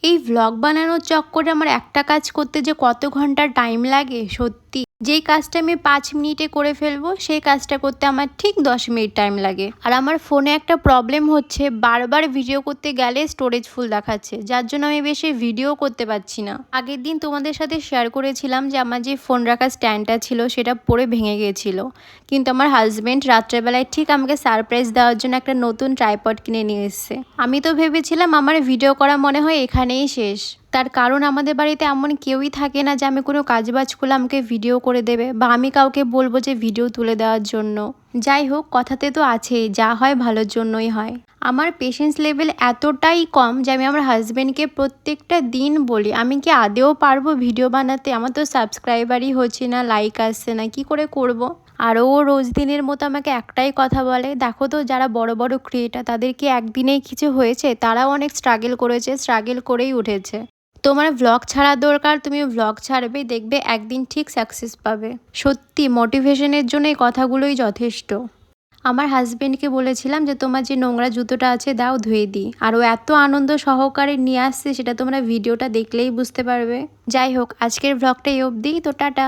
এই ভ্লগ বানানোর চক্করে আমার একটা কাজ করতে যে কত ঘন্টা টাইম লাগে সত্যি। যেই কাজটা আমি 5 মিনিটে করে ফেলবো সেই কাজটা করতে আমার ঠিক 10 মিনিট টাইম লাগে। আর আমার ফোনে একটা প্রবলেম হচ্ছে, বারবার ভিডিও করতে গেলে স্টোরেজ ফুল দেখাচ্ছে, যার জন্য আমি বেশি ভিডিও করতে পারছি না। আগের দিন তোমাদের সাথে শেয়ার করেছিলাম যে আমার যে ফোন রাখার স্ট্যান্ডটা ছিল সেটা পড়ে ভেঙে গিয়েছিল, কিন্তু আমার হাজব্যান্ড রাত্রেবেলায় ঠিক আমাকে সারপ্রাইজ দেওয়ার জন্য একটা নতুন ট্রাইপড কিনে নিয়ে এসেছে। আমি তো ভেবেছিলাম আমার ভিডিও করা মনে হয় এখানেই শেষ, তার কারণ আমাদের বাড়িতে এমন কেউই থাকে না যে আমি কোনো কাজবাজ করলে আমাকে ভিডিও করে দেবে বা আমি কাউকে বলবো যে ভিডিও তুলে দেওয়ার জন্য। যাই হোক, কথাতে তো আছেই, যা হয় ভালোর জন্যই হয়। আমার পেশেন্স লেভেল এতটাই কম যে আমি আমার হাজব্যান্ডকে প্রত্যেকটা দিন বলি আমি কি আদেও পারবো ভিডিও বানাতে, আমার তো সাবস্ক্রাইবারই হচ্ছে না, লাইক আসছে না, কি করে করব। আর ও রোজ দিনের মতো আমাকে একটাই কথা বলে, দেখো তো যারা বড় বড় ক্রিয়েটার তাদেরকে একদিনেই কিছু হয়েছে, তারাও অনেক স্ট্রাগল করেছে, স্ট্রাগল করেই উঠেছে। তোমার ভ্লগ ছাড়া দরকার, তুমি ভ্লগ ছাড়বে, দেখবে একদিন ঠিক সাকসেস পাবে। সত্যি মোটিভেশনের জন্য এই কথাগুলোই যথেষ্ট। আমার হাজবেন্ডকে বলেছিলাম যে তোমার যে নোংরা জুতোটা আছে দাও ধুয়ে দিই, আর ও এত আনন্দ সহকারে নিয়ে আসছে সেটা তোমরা ভিডিওটা দেখলেই বুঝতে পারবে। যাই হোক, আজকের ভ্লগটা এই অবধি, তো টাটা।